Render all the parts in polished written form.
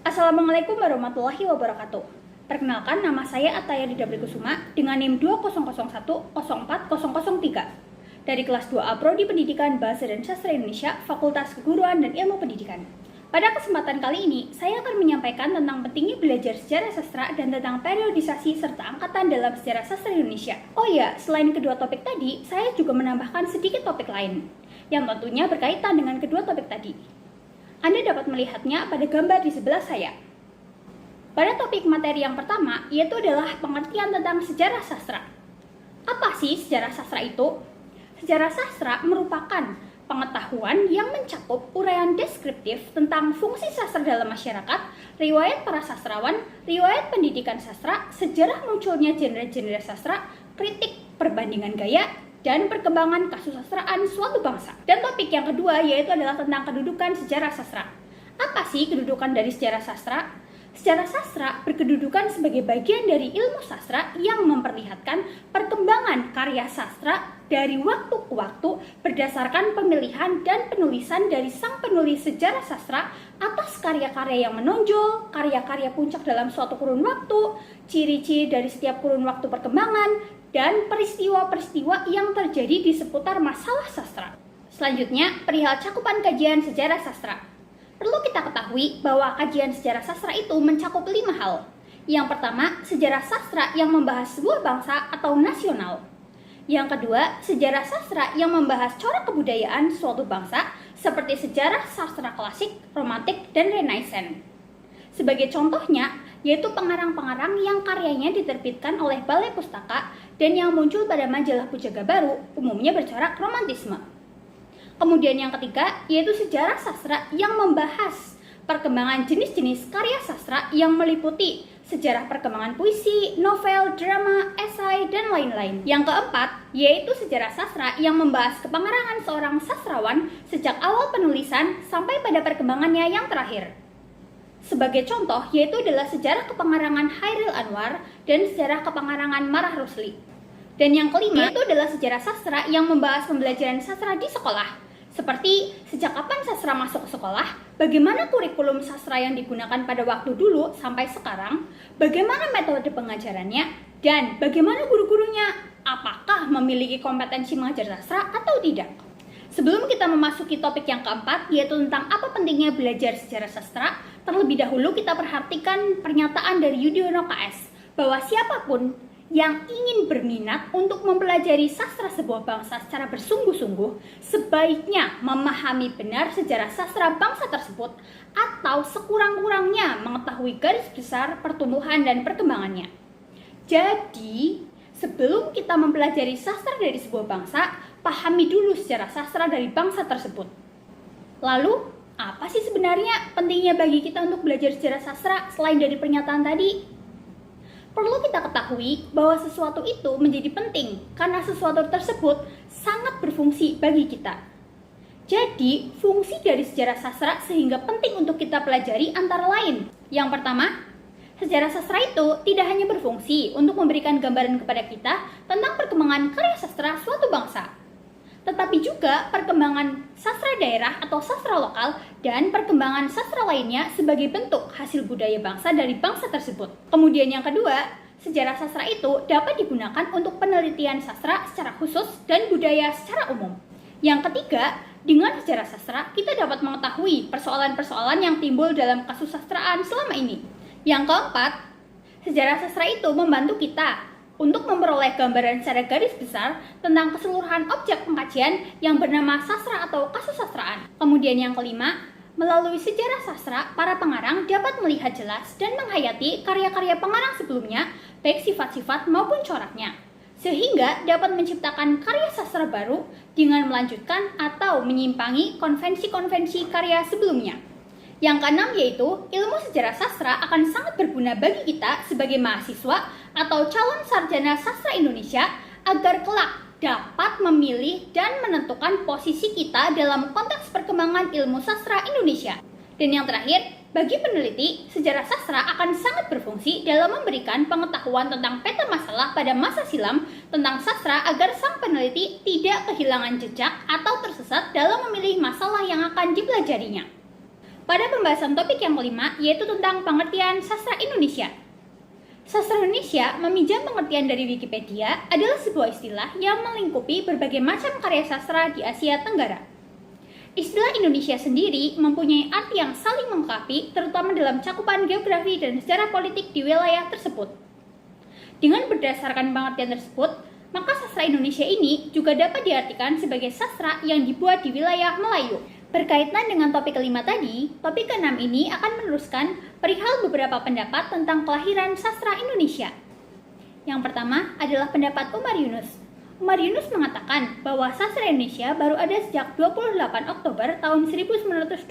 Assalamualaikum warahmatullahi wabarakatuh. Perkenalkan, nama saya Ataya Dida Kusuma dengan NIM 2001040003 dari kelas 2A Prodi Pendidikan Bahasa dan Sastra Indonesia, Fakultas Keguruan dan Ilmu Pendidikan. Pada kesempatan kali ini, saya akan menyampaikan tentang pentingnya belajar sejarah sastra dan tentang periodisasi serta angkatan dalam sejarah sastra Indonesia. Oh ya, selain kedua topik tadi, saya juga menambahkan sedikit topik lain, yang tentunya berkaitan dengan kedua topik tadi. Anda dapat melihatnya pada gambar di sebelah saya. Pada topik materi yang pertama, yaitu adalah pengertian tentang sejarah sastra. Apa sih sejarah sastra itu? Sejarah sastra merupakan pengetahuan yang mencakup uraian deskriptif tentang fungsi sastra dalam masyarakat, riwayat para sastrawan, riwayat pendidikan sastra, sejarah munculnya genre-genre sastra, kritik perbandingan gaya, dan perkembangan kasusastraan suatu bangsa. Dan topik yang kedua yaitu adalah tentang kedudukan sejarah sastra. Apa sih kedudukan dari sejarah sastra? Sejarah sastra berkedudukan sebagai bagian dari ilmu sastra yang memperlihatkan perkembangan karya sastra dari waktu ke waktu berdasarkan pemilihan dan penulisan dari sang penulis sejarah sastra atas karya-karya yang menonjol, karya-karya puncak dalam suatu kurun waktu, ciri-ciri dari setiap kurun waktu perkembangan, dan peristiwa-peristiwa yang terjadi di seputar masalah sastra. Selanjutnya, perihal cakupan kajian sejarah sastra. Perlu kita ketahui bahwa kajian sejarah sastra itu mencakup 5 hal. Yang pertama, sejarah sastra yang membahas sebuah bangsa atau nasional. Yang kedua, sejarah sastra yang membahas corak kebudayaan suatu bangsa seperti sejarah sastra klasik, romantik, dan renaissance. Sebagai contohnya, yaitu pengarang-pengarang yang karyanya diterbitkan oleh Balai Pustaka dan yang muncul pada majalah Pujangga Baru, umumnya bercorak romantisme. Kemudian yang ketiga, yaitu sejarah sastra yang membahas perkembangan jenis-jenis karya sastra yang meliputi sejarah perkembangan puisi, novel, drama, esai, dan lain-lain. Yang keempat, yaitu sejarah sastra yang membahas kepengarangan seorang sastrawan sejak awal penulisan sampai pada perkembangannya yang terakhir. Sebagai contoh, yaitu adalah sejarah kepengarangan Hairil Anwar dan sejarah kepengarangan Marah Rusli. Dan yang kelima, yaitu adalah sejarah sastra yang membahas pembelajaran sastra di sekolah. Seperti sejak kapan sastra masuk ke sekolah, bagaimana kurikulum sastra yang digunakan pada waktu dulu sampai sekarang, bagaimana metode pengajarannya, dan bagaimana guru-gurunya, apakah memiliki kompetensi mengajar sastra atau tidak. Sebelum kita memasuki topik yang keempat, yaitu tentang apa pentingnya belajar sejarah sastra, terlebih dahulu kita perhatikan pernyataan dari Yudhoyono KS, bahwa siapapun yang ingin berminat untuk mempelajari sastra sebuah bangsa secara bersungguh-sungguh, sebaiknya memahami benar sejarah sastra bangsa tersebut atau sekurang-kurangnya mengetahui garis besar pertumbuhan dan perkembangannya. Jadi, sebelum kita mempelajari sastra dari sebuah bangsa, pahami dulu sejarah sastra dari bangsa tersebut. Lalu, apa sih sebenarnya pentingnya bagi kita untuk belajar sejarah sastra selain dari pernyataan tadi? Perlu kita ketahui bahwa sesuatu itu menjadi penting karena sesuatu tersebut sangat berfungsi bagi kita. Jadi, fungsi dari sejarah sastra sehingga penting untuk kita pelajari antara lain. Yang pertama, sejarah sastra itu tidak hanya berfungsi untuk memberikan gambaran kepada kita tentang perkembangan karya sastra suatu bangsa, tetapi juga perkembangan sastra daerah atau sastra lokal dan perkembangan sastra lainnya sebagai bentuk hasil budaya bangsa dari bangsa tersebut. Kemudian yang kedua, sejarah sastra itu dapat digunakan untuk penelitian sastra secara khusus dan budaya secara umum. Yang ketiga, dengan sejarah sastra kita dapat mengetahui persoalan-persoalan yang timbul dalam kasusastraan selama ini. Yang keempat, sejarah sastra itu membantu kita untuk memperoleh gambaran secara garis besar tentang keseluruhan objek pengkajian yang bernama sastra atau kasusastraan. Kemudian yang kelima, melalui sejarah sastra, para pengarang dapat melihat jelas dan menghayati karya-karya pengarang sebelumnya, baik sifat-sifat maupun coraknya, sehingga dapat menciptakan karya sastra baru dengan melanjutkan atau menyimpangi konvensi-konvensi karya sebelumnya. Yang keenam yaitu, ilmu sejarah sastra akan sangat berguna bagi kita sebagai mahasiswa atau calon sarjana sastra Indonesia agar kelak dapat memilih dan menentukan posisi kita dalam konteks perkembangan ilmu sastra Indonesia. Dan yang terakhir, bagi peneliti, sejarah sastra akan sangat berfungsi dalam memberikan pengetahuan tentang peta masalah pada masa silam tentang sastra agar sang peneliti tidak kehilangan jejak atau tersesat dalam memilih masalah yang akan dipelajarinya. pada pembahasan topik yang kelima, yaitu tentang pengertian sastra Indonesia. Sastra Indonesia, meminjam pengertian dari Wikipedia, adalah sebuah istilah yang melingkupi berbagai macam karya sastra di Asia Tenggara. Istilah Indonesia sendiri mempunyai arti yang saling melengkapi, terutama dalam cakupan geografi dan sejarah politik di wilayah tersebut. Dengan berdasarkan pengertian tersebut, maka sastra Indonesia ini juga dapat diartikan sebagai sastra yang dibuat di wilayah Melayu. Berkaitan dengan topik kelima tadi, topik keenam ini akan meneruskan perihal beberapa pendapat tentang kelahiran sastra Indonesia. Yang pertama adalah pendapat Umar Yunus. Umar Yunus mengatakan bahwa sastra Indonesia baru ada sejak 28 Oktober tahun 1928.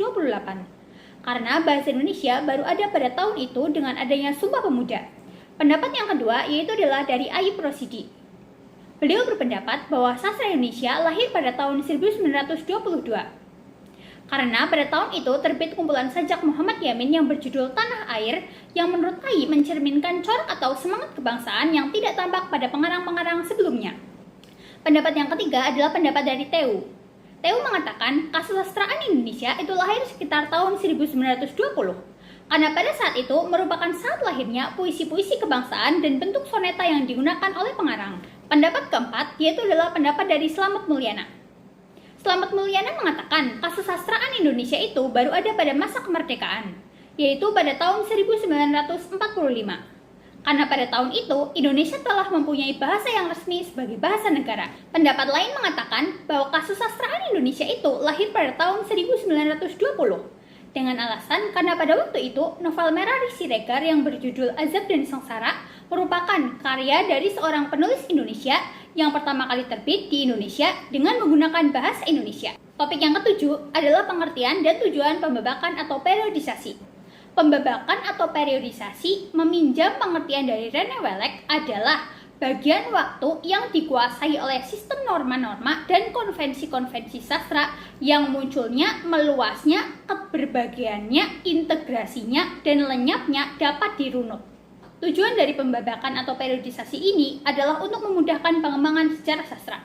Karena bahasa Indonesia baru ada pada tahun itu dengan adanya Sumpah Pemuda. Pendapat yang kedua yaitu adalah dari Ayub Rosidi. Beliau berpendapat bahwa sastra Indonesia lahir pada tahun 1922. Karena pada tahun itu terbit kumpulan sajak Muhammad Yamin yang berjudul Tanah Air yang menurut Ayub mencerminkan corak atau semangat kebangsaan yang tidak tampak pada pengarang-pengarang sebelumnya. Pendapat yang ketiga adalah pendapat dari Teu. Teu mengatakan kesusastraan Indonesia itu lahir sekitar tahun 1920. Karena pada saat itu merupakan saat lahirnya puisi-puisi kebangsaan dan bentuk soneta yang digunakan oleh pengarang. Pendapat keempat yaitu adalah pendapat dari Slamet Mulyana. Slamet Mulyana mengatakan kesusastraan Indonesia itu baru ada pada masa kemerdekaan, yaitu pada tahun 1945. Karena pada tahun itu, Indonesia telah mempunyai bahasa yang resmi sebagai bahasa negara. Pendapat lain mengatakan bahwa kesusastraan Indonesia itu lahir pada tahun 1920, dengan alasan karena pada waktu itu, novel Merari Siregar yang berjudul Azab dan Sengsara merupakan karya dari seorang penulis Indonesia yang pertama kali terbit di Indonesia dengan menggunakan bahasa Indonesia. Topik yang ketujuh adalah pengertian dan tujuan pembebakan atau periodisasi. Pembebakan atau periodisasi meminjam pengertian dari Rene Wellek adalah bagian waktu yang dikuasai oleh sistem norma-norma dan konvensi-konvensi sastra yang munculnya, meluasnya, keberbagiannya, integrasinya, dan lenyapnya dapat dirunut. Tujuan dari pembebakan atau periodisasi ini adalah untuk memudahkan pengembangan sejarah sastra.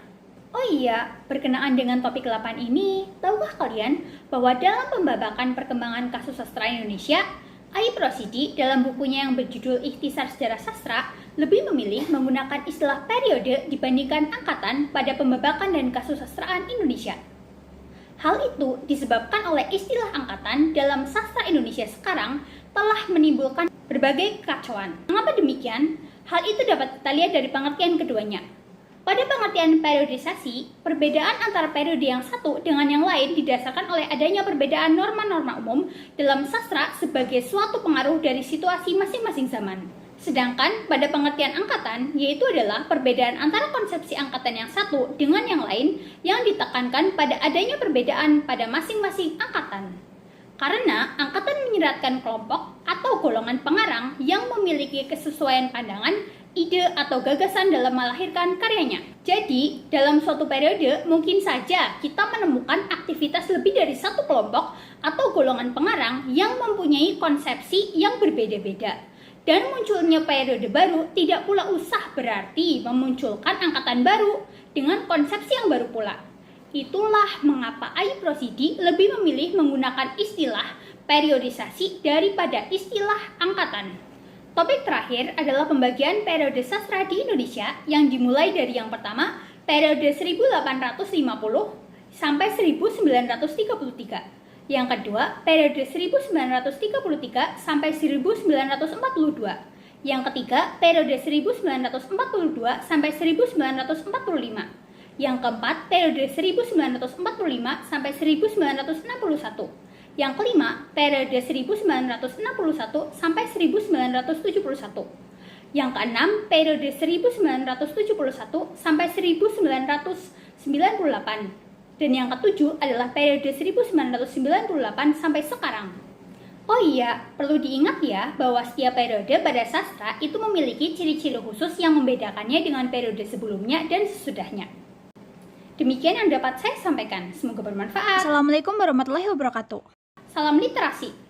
Oh iya, berkenaan dengan topik 8 ini, tahukah kalian bahwa dalam pembebakan perkembangan kasus sastra Indonesia, Ayub Rosidi dalam bukunya yang berjudul Ikhtisar Sejarah Sastra lebih memilih menggunakan istilah periode dibandingkan angkatan pada pembebakan dan kasusastraan Indonesia. Hal itu disebabkan oleh istilah angkatan dalam sastra Indonesia sekarang telah menimbulkan berbagai kekacauan. Mengapa demikian? Hal itu dapat kita lihat dari pengertian keduanya. Pada pengertian periodisasi, perbedaan antara periode yang satu dengan yang lain didasarkan oleh adanya perbedaan norma-norma umum dalam sastra sebagai suatu pengaruh dari situasi masing-masing zaman. Sedangkan pada pengertian angkatan, yaitu adalah perbedaan antara konsepsi angkatan yang satu dengan yang lain yang ditekankan pada adanya perbedaan pada masing-masing angkatan. Karena angkatan menyeratkan kelompok atau golongan pengarang yang memiliki kesesuaian pandangan, ide atau gagasan dalam melahirkan karyanya. Jadi, dalam suatu periode mungkin saja kita menemukan aktivitas lebih dari satu kelompok atau golongan pengarang yang mempunyai konsepsi yang berbeda-beda. Dan munculnya periode baru tidak pula usah berarti memunculkan angkatan baru dengan konsepsi yang baru pula. Itulah mengapa Ayub Rosidi lebih memilih menggunakan istilah periodisasi daripada istilah angkatan. Topik terakhir adalah pembagian periode sastra di Indonesia yang dimulai dari yang pertama, periode 1850 sampai 1933. Yang kedua, periode 1933 sampai 1942. Yang ketiga, periode 1942 sampai 1945. Yang keempat, periode 1945 sampai 1961. Yang kelima, periode 1961 sampai 1971. Yang keenam, periode 1971 sampai 1998. Dan yang ketujuh adalah periode 1998 sampai sekarang. Oh iya, perlu diingat ya bahwa setiap periode pada sastra itu memiliki ciri-ciri khusus yang membedakannya dengan periode sebelumnya dan sesudahnya. Demikian yang dapat saya sampaikan. Semoga bermanfaat. Assalamualaikum warahmatullahi wabarakatuh. Salam literasi.